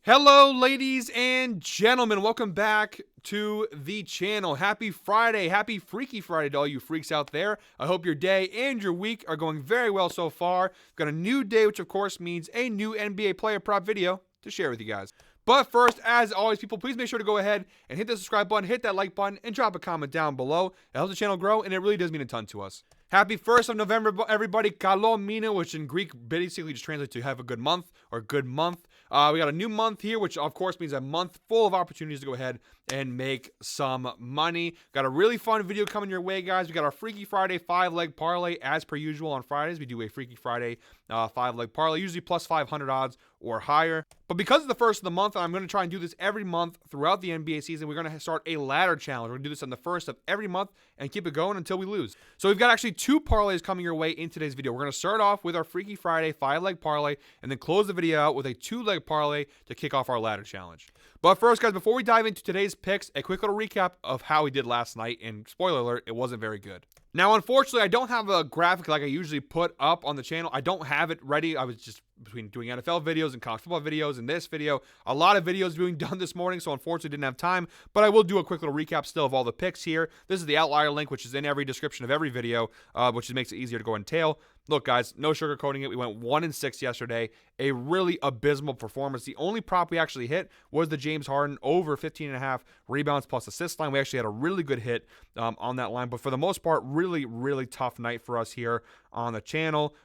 Hello, ladies and gentlemen. Welcome back to the channel. Happy Friday. Happy Freaky Friday to all you freaks out there. I hope your day and your week are going very well so far. Got a new day, which of course means a new NBA player prop video to share with you guys. But first, as always, people, please make sure to go ahead and hit the subscribe button, hit that like button, and drop a comment down below. It helps the channel grow, and it really does mean a ton to us. Happy 1st of November, everybody. Kalomina, which in Greek basically just translates to have a good month or good month. We got a new month here, which of course means a month full of opportunities to go ahead and make some money. Got a really fun video coming your way, guys. We got our Freaky Friday 5-leg parlay as per usual on Fridays. We do a Freaky Friday 5-leg parlay, usually plus 500 odds or higher. But because it's the first of the month, I'm going to try and do this every month throughout the NBA season. We're going to start a ladder challenge. We're going to do this on the first of every month and keep it going until we lose. So we've got actually two parlays coming your way in today's video. We're going to start off with our Freaky Friday 5-leg parlay and then close the video out with a 2-leg parlay to kick off our ladder challenge. But first, guys, before we dive into today's picks, a quick little recap of how we did last night. And spoiler alert, it wasn't very good. Now, unfortunately, I don't have a graphic like I usually put up on the channel. I don't have it ready. I was just between doing NFL videos and college football videos and this video. A lot of videos being done this morning, so unfortunately didn't have time. But I will do a quick little recap still of all the picks here. This is the outlier link, which is in every description of every video, which makes it easier to go and tail. Look, guys, no sugarcoating it. We went 1-6 yesterday. A really abysmal performance. The only prop we actually hit was the James Harden over 15.5 rebounds plus assist line. We actually had a really good hit on that line. But for the most part, really, really tough night for us here on the channel.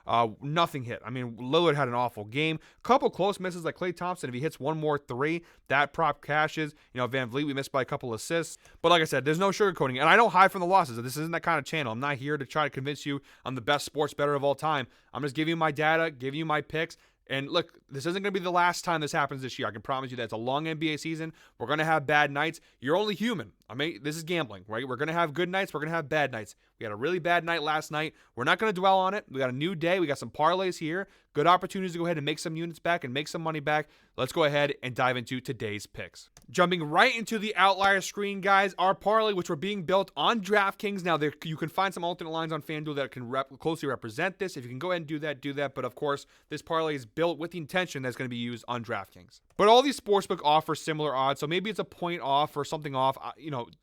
Nothing hit. I mean, Lillard had an awful game. Couple close misses like Klay Thompson. If he hits one more three, that prop cashes. You know, Van Vliet, we missed by a couple assists. But like I said, there's no sugarcoating. And I don't hide from the losses. This isn't that kind of channel. I'm not here to try to convince you I'm the best sports bettor of all time. I'm just giving you my data, giving you my picks. And look, this isn't going to be the last time this happens this year. I can promise you that. It's a long NBA season. We're going to have bad nights. You're only human. I mean, this is gambling, right? We're going to have good nights. We're going to have bad nights. We had a really bad night last night. We're not going to dwell on it. We got a new day. We got some parlays here. Good opportunities to go ahead and make some units back and make some money back. Let's go ahead and dive into today's picks. Jumping right into the outlier screen, guys, our parlay, which we're being built on DraftKings. Now, you can find some alternate lines on FanDuel that can closely represent this. If you can go ahead and do that, do that. But of course, this parlay is built with the intention that's going to be used on DraftKings. But all these sportsbook offer similar odds, so maybe it's a point off or something off.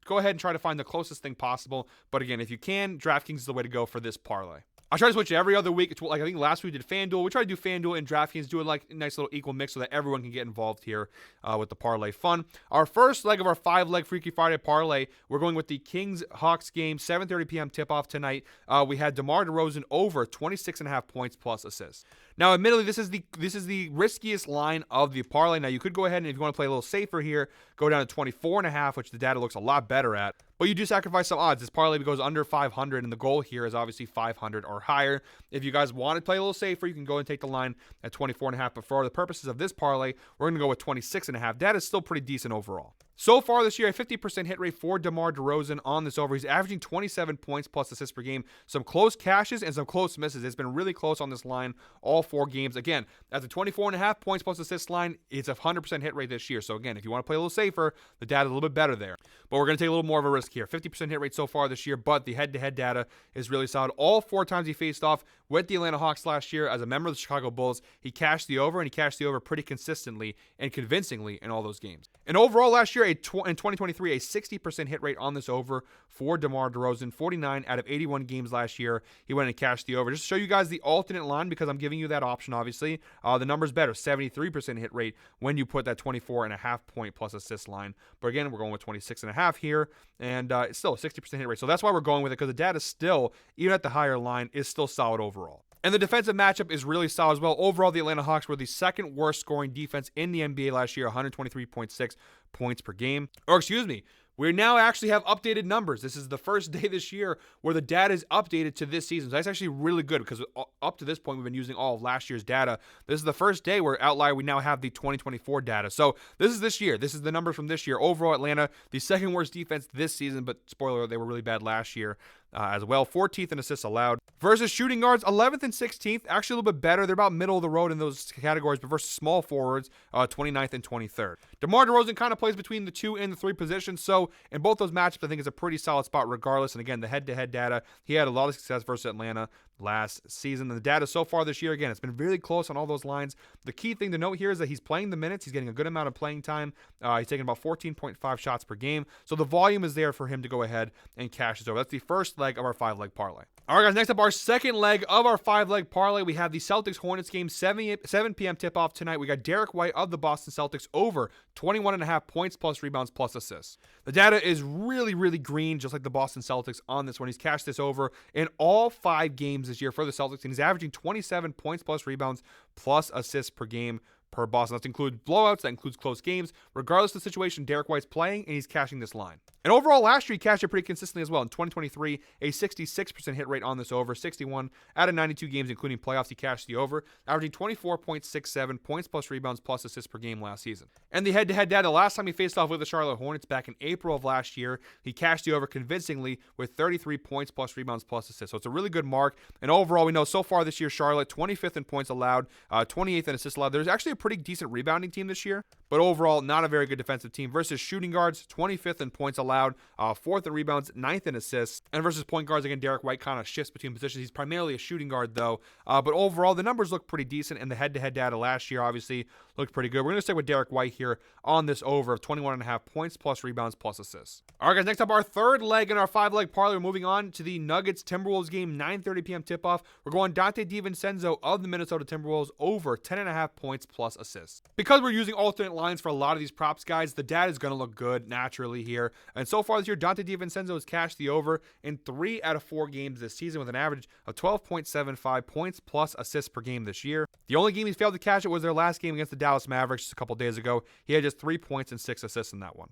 Go ahead and try to find the closest thing possible. But again, if you can, DraftKings is the way to go for this parlay. I try to switch it every other week. It's like I think last week we did FanDuel. We try to do FanDuel and DraftKings, do it like a nice little equal mix so that everyone can get involved here with the parlay fun. Our first leg of our 5-leg Freaky Friday parlay, we're going with the Kings-Hawks game, 7:30 p.m. tip-off tonight. We had DeMar DeRozan over 26.5 points plus assists. Now, admittedly, this is the riskiest line of the parlay. Now, you could go ahead and if you want to play a little safer here, go down to 24.5, which the data looks a lot better at. But you do sacrifice some odds. This parlay goes under 500, and the goal here is obviously 500 or higher. If you guys want to play a little safer, you can go and take the line at 24.5. But for the purposes of this parlay, we're going to go with 26.5. That is still pretty decent overall. So far this year, a 50% hit rate for DeMar DeRozan on this over. He's averaging 27 points plus assists per game. Some close cashes and some close misses. It's been really close on this line all 4 games. Again, at the 24.5 points plus assists line, it's a 100% hit rate this year. So again, if you want to play a little safer, the data is a little bit better there. But we're going to take a little more of a risk here. 50% hit rate so far this year, but the head-to-head data is really solid. All 4 times he faced off with the Atlanta Hawks last year as a member of the Chicago Bulls, he cashed the over, and he cashed the over pretty consistently and convincingly in all those games. And overall last year, in 2023, a 60% hit rate on this over for DeMar DeRozan. 49 out of 81 games last year, he went and cashed the over. Just to show you guys the alternate line, because I'm giving you that option, obviously. The number's better, 73% hit rate when you put that 24.5 point plus assist line. But again, we're going with 26.5 here, and it's still a 60% hit rate. So that's why we're going with it, because the data still, even at the higher line, is still solid overall. And the defensive matchup is really solid as well. Overall, the Atlanta Hawks were the second worst scoring defense in the NBA last year, 123.6 points per game. Or excuse me, we now actually have updated numbers. This is the first day this year where the data is updated to this season. So that's actually really good because up to this point, we've been using all of last year's data. This is the first day where Outlier, we now have the 2024 data. So this is this year. This is the numbers from this year. Overall, Atlanta, the second worst defense this season, but spoiler, they were really bad last year. As well, 14th in assists allowed. Versus shooting guards, 11th and 16th, actually a little bit better. They're about middle of the road in those categories, but versus small forwards, 29th and 23rd. DeMar DeRozan kind of plays between the 2 and the 3 positions, so in both those matchups, I think it's a pretty solid spot regardless. And again, the head-to-head data, he had a lot of success versus Atlanta. last season. And the data so far this year, again, it's been really close on all those lines. The key thing to note here is that he's playing the minutes. He's getting a good amount of playing time. He's taking about 14.5 shots per game. So the volume is there for him to go ahead and cash this over. That's the first leg of our 5-leg parlay. All right, guys, next up, our second leg of our 5-leg parlay. We have the Celtics-Hornets game, 7 p.m. tip-off tonight. We got Derek White of the Boston Celtics over 21.5 points plus rebounds plus assists. The data is really, really green, just like the Boston Celtics on this one. He's cashed this over in all 5 games this year for the Celtics, and he's averaging 27 points plus rebounds plus assists per game per Boston. That includes blowouts, that includes close games. Regardless of the situation, Derek White's playing, and he's cashing this line. And overall, last year, he cashed it pretty consistently as well. In 2023, a 66% hit rate on this over, 61 out of 92 games, including playoffs, he cashed the over, averaging 24.67 points plus rebounds plus assists per game last season. And the head-to-head data, last time he faced off with the Charlotte Hornets back in April of last year, he cashed the over convincingly with 33 points plus rebounds plus assists. So it's a really good mark. And overall, we know so far this year, Charlotte, 25th in points allowed, 28th in assists allowed. There's actually a pretty decent rebounding team this year, but overall, not a very good defensive team. Versus shooting guards, 25th in points allowed, 4th in rebounds, 9th in assists. And versus point guards, again, Derek White kind of shifts between positions. He's primarily a shooting guard, though. But overall, the numbers look pretty decent, and the head-to-head data last year obviously looked pretty good. We're going to stick with Derek White here on this over of 21.5 points plus rebounds plus assists. All right, guys, next up, our third leg in our 5-leg parlay. We're moving on to the Nuggets-Timberwolves game, 9:30 p.m. tip-off. We're going Dante DiVincenzo of the Minnesota Timberwolves over 10.5 points plus assists. Because we're using alternate lines for a lot of these props, guys, the data is going to look good naturally here. And so far this year, Dante DiVincenzo has cashed the over in 3 out of 4 games this season with an average of 12.75 points plus assists per game this year. The only game he's failed to cash it was their last game against the Dallas Mavericks just a couple days ago. He had just 3 points and 6 assists in that one.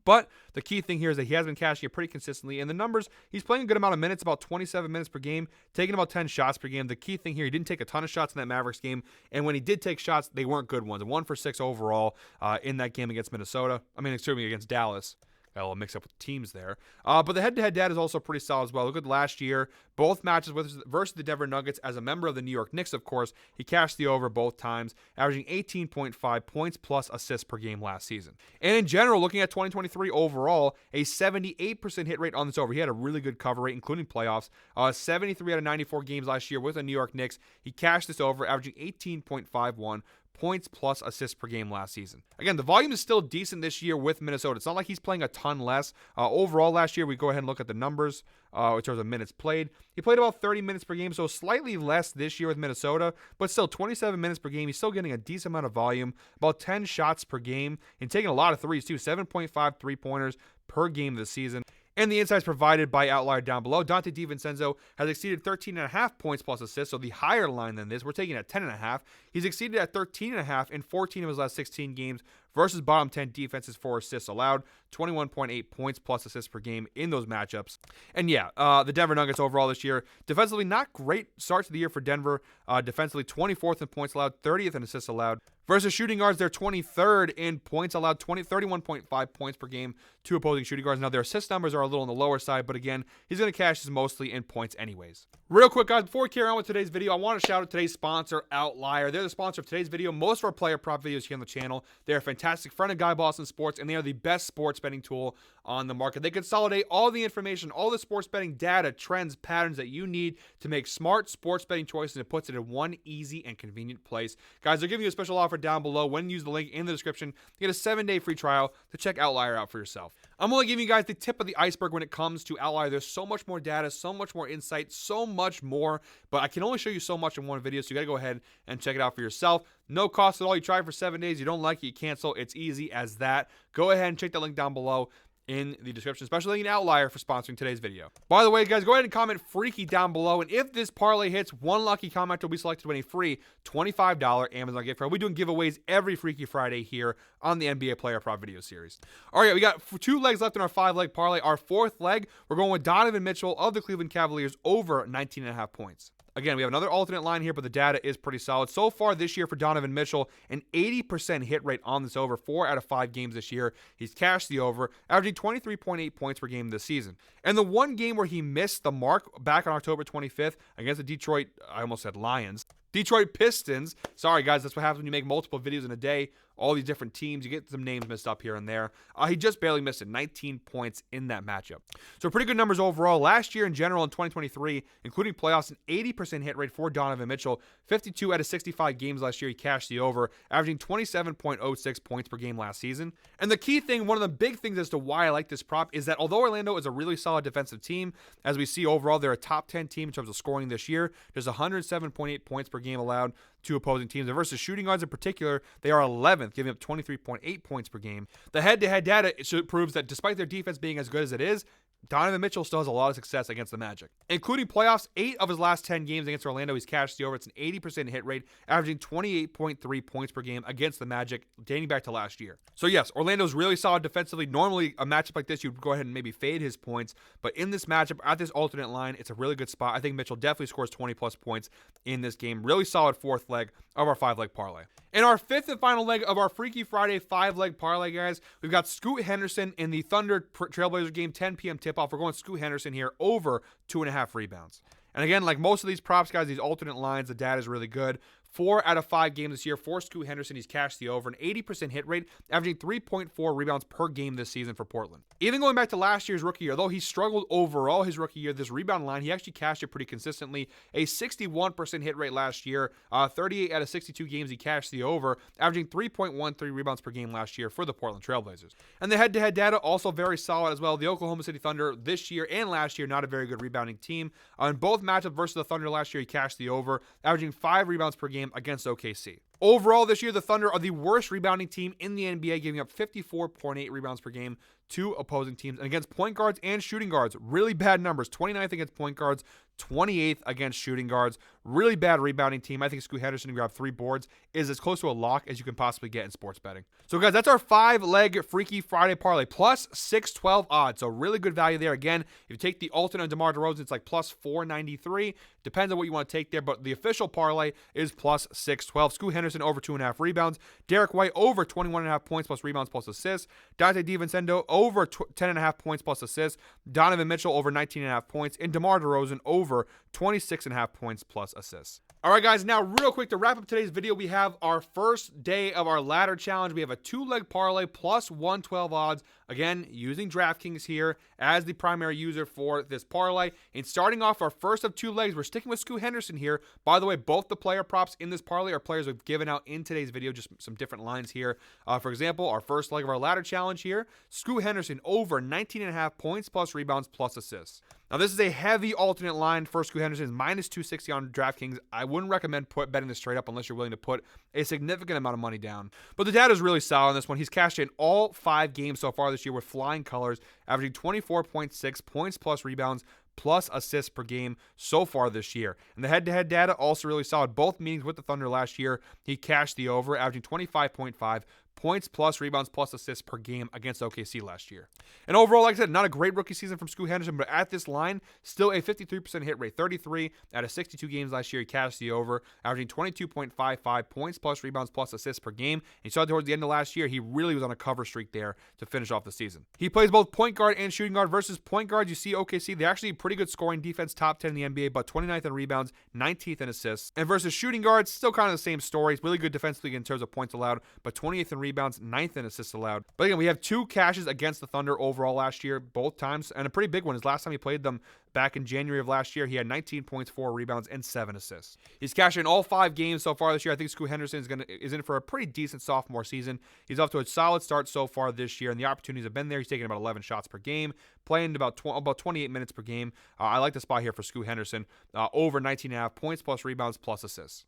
But the key thing here is that he has been cashing it pretty consistently. And the numbers, he's playing a good amount of minutes, about 27 minutes per game, taking about 10 shots per game. The key thing here, he didn't take a ton of shots in that Mavericks game. And when he did take shots, they weren't good ones. 1 for 6 overall in that game against against Dallas. Got a little mix up with teams there. But the head-to-head data is also pretty solid as well. Look at last year. Both matches versus the Denver Nuggets as a member of the New York Knicks, of course. He cashed the over both times, averaging 18.5 points plus assists per game last season. And in general, looking at 2023 overall, a 78% hit rate on this over. He had a really good cover rate, including playoffs. 73 out of 94 games last year with the New York Knicks. He cashed this over, averaging 18.51 points plus assists per game last season. Again, the volume is still decent this year with Minnesota. It's not like he's playing a ton less. Overall last year, we go ahead and look at the numbers in terms of minutes played. He played about 30 minutes per game, so slightly less this year with Minnesota, but still 27 minutes per game. He's still getting a decent amount of volume, about 10 shots per game, and taking a lot of threes too, 7.5 3-pointers per game this season. And the insights provided by Outlier down below. Dante DiVincenzo has exceeded 13.5 points plus assists, so the higher line than this. We're taking it at 10.5. He's exceeded at 13.5 in 14 of his last 16 games versus bottom 10 defenses for assists allowed. 21.8 points plus assists per game in those matchups. And yeah, the Denver Nuggets overall this year, defensively not great start to the year for Denver. Defensively 24th in points allowed, 30th in assists allowed. Versus shooting guards, they're 23rd in points allowed, 31.5 points per game to opposing shooting guards. Now, their assist numbers are a little on the lower side, but again, he's going to cash this mostly in points anyways. Real quick, guys, before we carry on with today's video, I want to shout out today's sponsor, Outlier. They're the sponsor of today's video. Most of our player prop videos here on the channel. They're a fantastic friend of Guy Boston Sports, and they are the best sports betting tool on the market. They consolidate all the information, all the sports betting data, trends, patterns that you need to make smart sports betting choices, and it puts it in one easy and convenient place. Guys, they're giving you a special offer down below. When you use the link in the description, you get a 7-day free trial to check Outlier out for yourself. I'm only giving you guys the tip of the iceberg when it comes to Outlier. There's so much more data, so much more insight, so much more, but I can only show you so much in one video, so you got to go ahead and check it out for yourself. No cost at all. You try it for 7 days. You don't like it, you cancel. It's easy as that. Go ahead and check that link down below in the description, especially an Outlier for sponsoring today's video. By the way, guys, go ahead and comment freaky down below, and if this parlay hits, one lucky comment will be selected to win a free $25 Amazon gift card. We're doing giveaways every Freaky Friday here on the NBA Player Prop video series. All right, we got 2 legs left in our 5-leg parlay. Our 4th leg, we're going with Donovan Mitchell of the Cleveland Cavaliers over 19.5 points. Again, we have another alternate line here, but the data is pretty solid. So far this year for Donovan Mitchell, an 80% hit rate on this over, 4 out of 5 games this year. He's cashed the over, averaging 23.8 points per game this season. And the one game where he missed the mark back on October 25th against the Detroit, I almost said Lions, Detroit Pistons. Sorry, guys, that's what happens when you make multiple videos in a day. All these different teams, you get some names messed up here and there. He just barely missed it, 19 points in that matchup. So pretty good numbers overall. Last year in general in 2023, including playoffs, an 80% hit rate for Donovan Mitchell. 52 out of 65 games last year, he cashed the over, averaging 27.06 points per game last season. And the key thing, one of the big things as to why I like this prop is that although Orlando is a really solid defensive team, as we see overall, they're a top 10 team in terms of scoring this year. There's 107.8 points per game allowed to opposing teams. And versus shooting guards in particular, they are 11th, giving up 23.8 points per game. The head-to-head data proves that despite their defense being as good as it is, Donovan Mitchell still has a lot of success against the Magic. Including playoffs, 8 of his last 10 games against Orlando, he's cashed the over. It's an 80% hit rate, averaging 28.3 points per game against the Magic, dating back to last year. So yes, Orlando's really solid defensively. Normally, a matchup like this, you'd go ahead and maybe fade his points. But in this matchup, at this alternate line, it's a really good spot. I think Mitchell definitely scores 20-plus points in this game. Really solid fourth leg of our 5-leg parlay. In our fifth and final leg of our Freaky Friday 5-leg parlay, guys, we've got Scoot Henderson in the Thunder Trailblazers game, 10 p.m. tip-off. We're going Scoot Henderson here over 2.5 rebounds. And again, like most of these props, guys, these alternate lines, the data is really good. 4 out of 5 games this year for Scoot Henderson. He's cashed the over, an 80% hit rate, averaging 3.4 rebounds per game this season for Portland. Even going back to last year's rookie year, though he struggled overall his rookie year, this rebound line, he actually cashed it pretty consistently. A 61% hit rate last year, 38 out of 62 games he cashed the over, averaging 3.13 rebounds per game last year for the Portland Trailblazers. And the head-to-head data also very solid as well. The Oklahoma City Thunder this year and last year, not a very good rebounding team. In both matchups versus the Thunder last year, he cashed the over, averaging 5 rebounds per game against OKC. Overall, this year, the Thunder are the worst rebounding team in the NBA, giving up 54.8 rebounds per game to opposing teams. And against point guards and shooting guards, really bad numbers. 29th against point guards, 28th against shooting guards. Really bad rebounding team. I think Scoot Henderson to grab 3 boards is as close to a lock as you can possibly get in sports betting. So, guys, that's our 5-leg Freaky Friday parlay, plus 612 odds. So, really good value there. Again, if you take the alternate on DeMar DeRozan, it's like plus 493. Depends on what you want to take there, but the official parlay is plus 612. Scoot Henderson over 2.5 rebounds. Derek White over 21.5 points plus rebounds plus assists. Dante DiVincenzo over 10.5 points plus assists. Donovan Mitchell over 19.5 points. And DeMar DeRozan over 26.5 points plus assists. All right, guys, now real quick to wrap up today's video, we have our first day of our ladder challenge. We have a 2-leg parlay plus 112 odds. Again, using DraftKings here as the primary user for this parlay. And starting off our first of 2 legs, we're sticking with Scoot Henderson here. By the way, both the player props in this parlay are players we've given out in today's video, just some different lines here. For example, our first leg of our ladder challenge here, Scoot Henderson over 19.5 points plus rebounds plus assists. Now, this is a heavy alternate line for Scoot Henderson. It's minus 260 on DraftKings. I wouldn't recommend betting this straight up unless you're willing to put a significant amount of money down. But the data is really solid on this one. He's cashed in all 5 games so far this year with flying colors, averaging 24.6 points plus rebounds plus assists per game so far this year. And the head-to-head data also really solid. Both meetings with the Thunder last year, he cashed the over, averaging 25.5 points plus rebounds plus assists per game against OKC last year. And overall, like I said, not a great rookie season from Scoot Henderson, but at this line, still a 53% hit rate. 33 out of 62 games last year, he cashed the over, averaging 22.55 points plus rebounds plus assists per game. And you saw towards the end of last year, he really was on a cover streak there to finish off the season. He plays both point guard and shooting guard. Versus point guard, you see OKC, they're actually pretty good scoring defense, top 10 in the NBA, but 29th in rebounds, 19th in assists. And versus shooting guards, still kind of the same story. It's really good defensively in terms of points allowed, but 20th in rebounds, 9th in assists allowed. But again, we have 2 cashes against the Thunder overall last year, both times, and a pretty big one. His last time he played them back in January of last year, he had 19 points, 4 rebounds, and 7 assists. He's cashed in all 5 games so far this year. I think Scoot Henderson is in for a pretty decent sophomore season. He's off to a solid start so far this year, and the opportunities have been there. He's taking about 11 shots per game, playing about 28 minutes per game. I like the spot here for Scoot Henderson, over 19.5 points plus rebounds plus assists.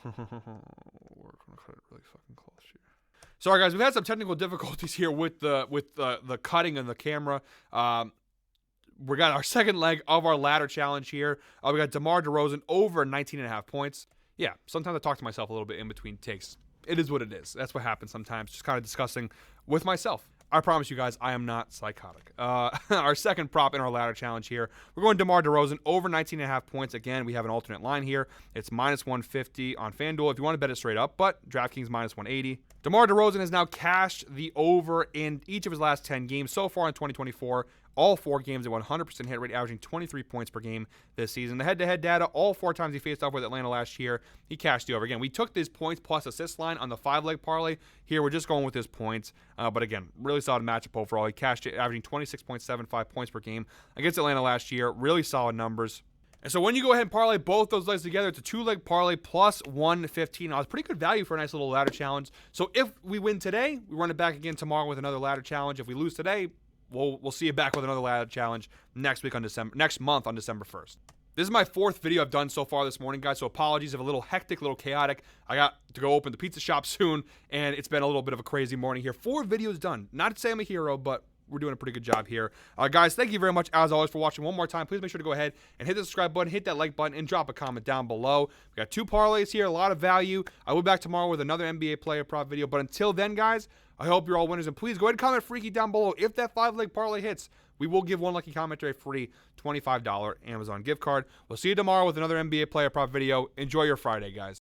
We're going to cut it really fucking close here. Sorry, guys. We've had some technical difficulties here with the cutting and the camera. We got our second leg of our ladder challenge here. We got DeMar DeRozan over 19.5 points. Yeah, sometimes I talk to myself a little bit in between takes. It is what it is. That's what happens sometimes. Just kind of discussing with myself. I promise you guys, I am not psychotic. Our second prop in our ladder challenge here, we're going DeMar DeRozan over 19.5 points. Again, we have an alternate line here. It's minus 150 on FanDuel if you want to bet it straight up, but DraftKings minus 180. DeMar DeRozan has now cashed the over in each of his last 10 games so far in 2024. All 4 games at 100% hit rate, averaging 23 points per game this season. The head-to-head data, all 4 times he faced off with Atlanta last year, he cashed the over. Again, we took this points plus assist line on the 5-leg parlay. Here, we're just going with his points. But again, really solid matchup overall. He cashed it, averaging 26.75 points per game against Atlanta last year. Really solid numbers. And so when you go ahead and parlay both those legs together, it's a 2-leg parlay plus 115. Now, it's pretty good value for a nice little ladder challenge. So if we win today, we run it back again tomorrow with another ladder challenge. If we lose today, we'll see you back with another ladder challenge next month on December 1st. This is my 4th video I've done so far this morning, guys, so apologies if a little hectic, a little chaotic. I got to go open the pizza shop soon, and it's been a little bit of a crazy morning here. 4 videos done. Not to say I'm a hero, but we're doing a pretty good job here. Guys, thank you very much, as always, for watching. One more time, please make sure to go ahead and hit the subscribe button, hit that like button, and drop a comment down below. We got 2 parlays here, a lot of value. I will be back tomorrow with another NBA player prop video, but until then, guys, I hope you're all winners, and please go ahead and comment freaky down below. If that 5-leg parlay hits, we will give one lucky commenter a free $25 Amazon gift card. We'll see you tomorrow with another NBA player prop video. Enjoy your Friday, guys.